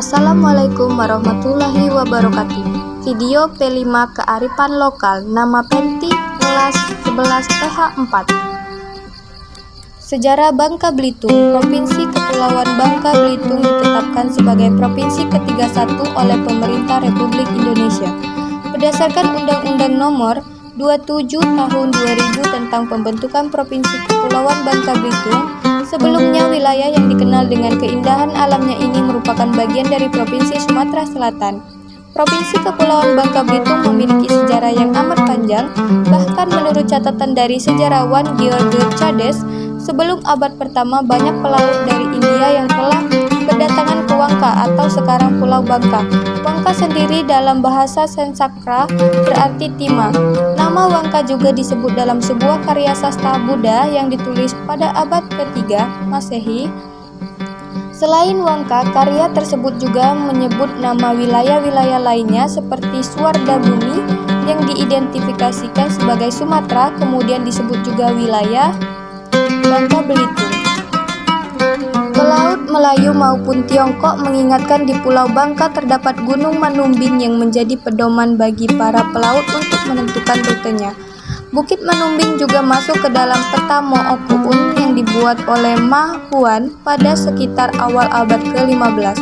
Assalamualaikum warahmatullahi wabarakatuh. Video P5 Kearifan Lokal. Nama Penti, kelas 11 TH4. Sejarah Bangka Belitung. Provinsi Kepulauan Bangka Belitung ditetapkan sebagai Provinsi ke-31 oleh Pemerintah Republik Indonesia berdasarkan Undang-Undang Nomor 27 Tahun 2000 tentang Pembentukan Provinsi Kepulauan Bangka Belitung. Sebelumnya, wilayah yang dikenal dengan keindahan alamnya ini merupakan bagian dari Provinsi Sumatera Selatan. Provinsi Kepulauan Bangka Belitung memiliki sejarah yang amat panjang, bahkan menurut catatan dari sejarawan George Chades, sebelum abad pertama banyak pelaut dari India yang telah berdatangan ke Wangka atau sekarang Pulau Bangka. Wangka sendiri dalam bahasa Sanskerta berarti timah. Nama Wangka juga disebut dalam sebuah karya sastra Buddha yang ditulis pada abad ke-3 Masehi. Selain Wangka, karya tersebut juga menyebut nama wilayah-wilayah lainnya seperti Suwardamuni yang diidentifikasikan sebagai Sumatera, kemudian disebut juga wilayah Bangka Belitung. Pelaut Melayu maupun Tiongkok mengingatkan di Pulau Bangka terdapat Gunung Manumbing yang menjadi pedoman bagi para pelaut untuk menentukan rutenya. Bukit Manumbing juga masuk ke dalam peta Mo'oku'un yang dibuat oleh Ma Huan pada sekitar awal abad ke-15.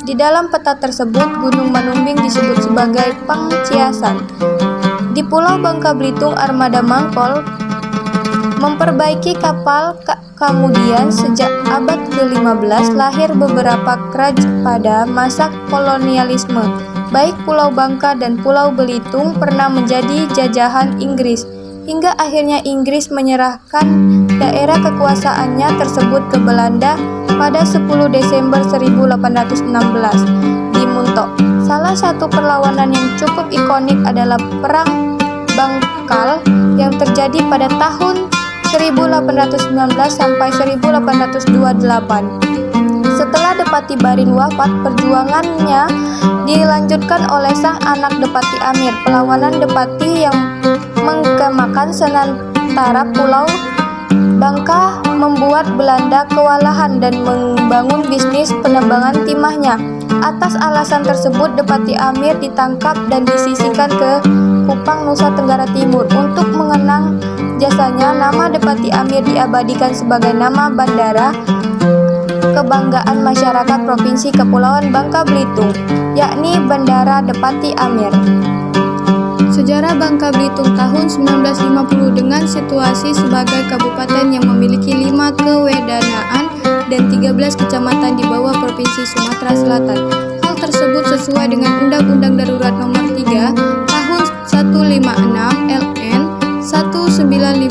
Di dalam peta tersebut, Gunung Manumbing disebut sebagai Pangciasan. Di Pulau Bangka Belitung, armada Mangkol memperbaiki kapal. Kemudian sejak abad ke-15 lahir beberapa kerajaan pada masa kolonialisme. Baik Pulau Bangka dan Pulau Belitung pernah menjadi jajahan Inggris, hingga akhirnya Inggris menyerahkan daerah kekuasaannya tersebut ke Belanda pada 10 Desember 1816 di Muntok. Salah satu perlawanan yang cukup ikonik adalah Perang Bangkal yang terjadi pada tahun 1819 sampai 1828. Setelah Depati Barin wafat, perjuangannya dilanjutkan oleh sang anak Depati Amir. Perlawanan Depati yang menggemakan senantara Pulau Bangka membuat Belanda kewalahan dan membangun bisnis penerbangan timahnya. Atas alasan tersebut, Depati Amir ditangkap dan disisihkan ke Kupang, Nusa Tenggara Timur. Untuk mengenang jasanya, nama Depati Amir diabadikan sebagai nama bandara kebanggaan masyarakat Provinsi Kepulauan Bangka Belitung, yakni Bandara Depati Amir. Sejarah Bangka Belitung tahun 1950 dengan situasi sebagai kabupaten yang memiliki 5 kewedanaan dan 13 kecamatan di bawah Provinsi Sumatera Selatan. Hal tersebut sesuai dengan Undang-Undang Darurat Nomor 3 Tahun 156 LN 1956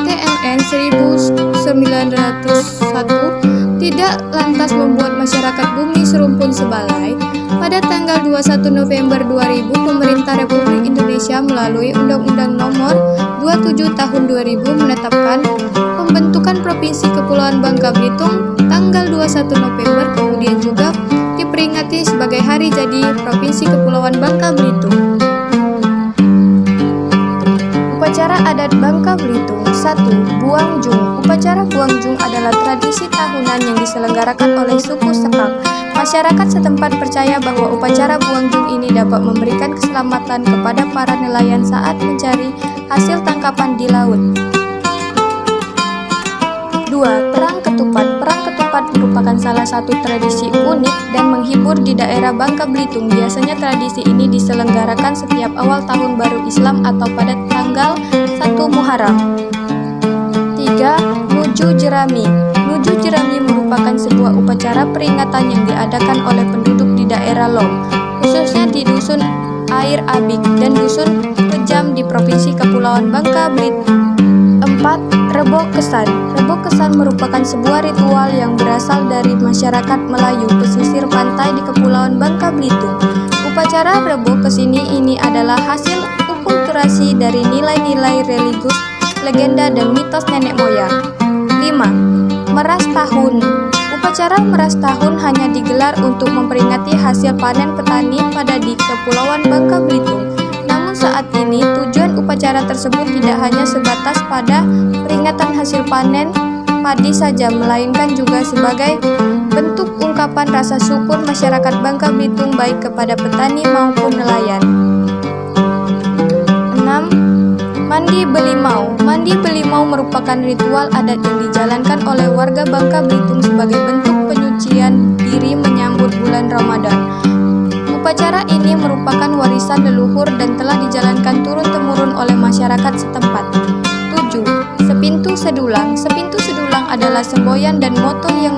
TLN 1901 tidak lantas membuat masyarakat bumi serumpun sebalai. Pada tanggal 21 November 2000, Pemerintah Republik Indonesia melalui Undang-Undang Nomor 27 Tahun 2000 menetapkan pembentukan Provinsi Kepulauan Bangka Belitung tanggal 21 November, kemudian juga diperingati sebagai Hari Jadi Provinsi Kepulauan Bangka Belitung. Upacara adat Bangka Belitung. 1. Buangjung. Upacara Buangjung adalah tradisi tahunan yang diselenggarakan oleh suku Sekang. Masyarakat setempat percaya bahwa upacara Buangjung ini dapat memberikan keselamatan kepada para nelayan saat mencari hasil tangkapan di laut. 2. Perang Ketupat. Perang Ketupat merupakan salah satu tradisi unik dan menghibur di daerah Bangka Belitung. Biasanya tradisi ini diselenggarakan setiap awal tahun baru Islam atau pada tanggal 1 Muharram. 3. Nuju Jerami. Nuju Jerami merupakan sebuah upacara peringatan yang diadakan oleh penduduk di daerah Lom, khususnya di Dusun Air Abik dan Dusun Kejam di Provinsi Kepulauan Bangka Belitung. 4. Rebo Kesan. Rebo Kesan merupakan sebuah ritual yang berasal dari masyarakat Melayu pesisir pantai di Kepulauan Bangka Belitung. Upacara Rebo Kesini ini adalah hasil akulturasi dari nilai-nilai religius, legenda, dan mitos nenek moyang. 5. Meras Tahun. Upacara meras tahun hanya digelar untuk memperingati hasil panen petani pada di Kepulauan Bangka Belitung. Namun saat ini tujuan upacara tersebut tidak hanya sebatas pada peringatan hasil panen madi saja, melainkan juga sebagai bentuk ungkapan rasa syukur masyarakat Bangka Belitung baik kepada petani maupun nelayan. 6. Mandi Belimau. Mandi Belimau merupakan ritual adat yang dijalankan oleh warga Bangka Belitung sebagai bentuk penyucian diri menyambut bulan Ramadan. Upacara ini merupakan warisan leluhur dan telah dijalankan turun-temurun oleh masyarakat setempat. 7. Sepintu Sedulang. Sepintu Sedulang adalah semboyan dan moto yang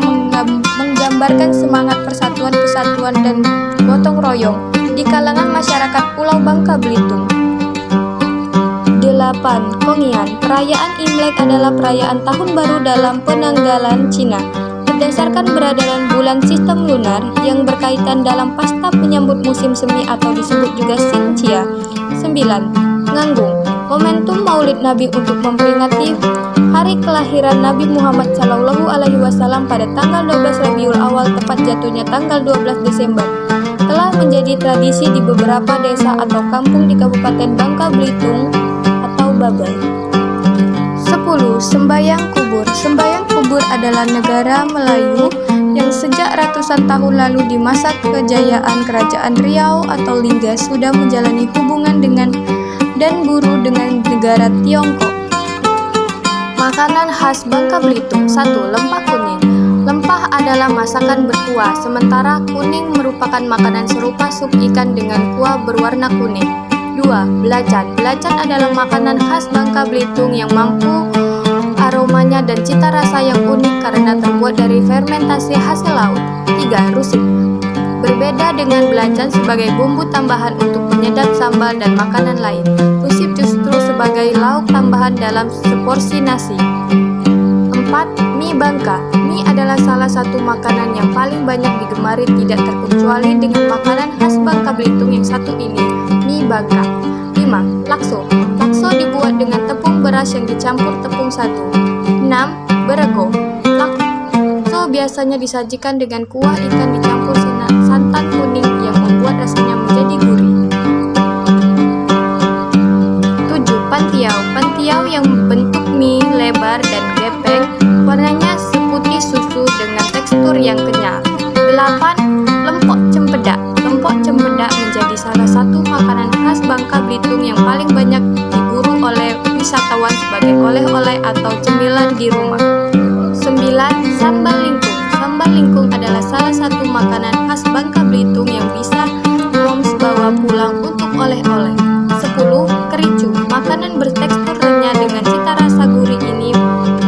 menggambarkan semangat persatuan, kesatuan, dan gotong royong di kalangan masyarakat Pulau Bangka Belitung. 8. Kongian. Perayaan Imlek adalah perayaan tahun baru dalam penanggalan Cina. Berdasarkan beredaran bulan sistem lunar yang berkaitan dalam pasta menyambut musim semi atau disebut juga Xinjia. 9. Nganggung. Momentum Maulid Nabi untuk memperingati hari kelahiran Nabi Muhammad SAW pada tanggal 12 Rabiul Awal tepat jatuhnya tanggal 12 Desember telah menjadi tradisi di beberapa desa atau kampung di Kabupaten Bangka Belitung atau Babai. 10. Sembayang Kubur. Sembayang kubur adalah negara Melayu yang sejak ratusan tahun lalu di masa kejayaan Kerajaan Riau atau Linggas sudah menjalani hubungan dengan dan buru dengan negara Tiongkok. Makanan khas Bangka Belitung. 1. Lempah kuning. Lempah adalah masakan berkuah, sementara kuning merupakan makanan serupa sup ikan dengan kuah berwarna kuning. 2. Belacan. Belacan adalah makanan khas Bangka Belitung yang mampu aromanya dan cita rasa yang unik karena terbuat dari fermentasi hasil laut. 3. Rusik. Berbeda dengan belacan sebagai bumbu tambahan untuk penyedap sambal dan makanan lain, rusik justru sebagai lauk tambahan dalam seporsi nasi. 4. Mie Bangka. Mie adalah salah satu makanan yang paling banyak digemari tidak terkecuali dengan makanan khas Bangka Belitung yang satu ini, mie Bangka. 5. Lakso. Lakso dibuat dengan tepung beras yang dicampur tepung sagu. 6. Berego. Lakso biasanya disajikan dengan kuah ikan dicampur santan kuning yang membuat rasanya menjadi gurih. 7. Pantiau. Pantiau yang bentuk mie lebar dan gepeng, warnanya seputih susu dengan tekstur yang kenyal. 8. Lempok Cempedak. Lempok cempedak menjadi salah satu makanan khas Bangka Belitung yang paling banyak diburu oleh wisatawan sebagai oleh-oleh atau cemilan di rumah. 9. Sambal Lingkung. Sambal Lingkung adalah salah satu makanan khas Bangka Belitung yang bisa moms bawa pulang untuk oleh-oleh. 10. Kericu. Makanan bertekstur renyah dengan cita rasa gurih ini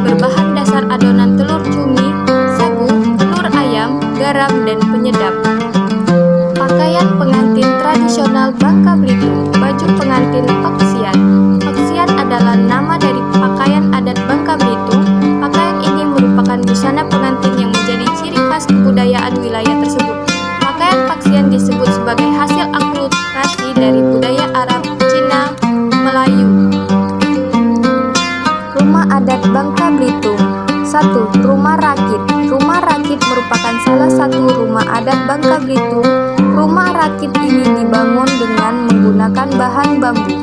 berbahan dasar adonan telur cumi, sagu, telur ayam, garam, dan penyedap. Pakaian pengantin tradisional Bangka Belitung. Baju pengantin Paksian. Paksian adalah nama dari pakaian adat Bangka Belitung. Pakaian ini merupakan busana pengantin yang menjadi ciri khas kebudayaan wilayah tersebut. Pakaian Paksian disebut sebagai hasil akulturasi dari budaya Arab, Cina, Melayu. Rumah adat Bangka Belitung. 1. Rumah Rakit. Rumah Rakit merupakan salah satu rumah adat Bangka Belitung. Rumah rakit ini dibangun dengan menggunakan bahan bambu.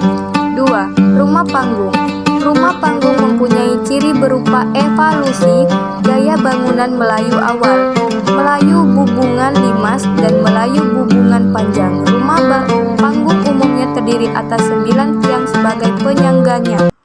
2. Rumah Panggung. Rumah Panggung mempunyai ciri berupa evolusi gaya bangunan Melayu awal, Melayu bubungan limas, dan Melayu bubungan panjang. Rumah Panggung umumnya terdiri atas 9 tiang sebagai penyangganya.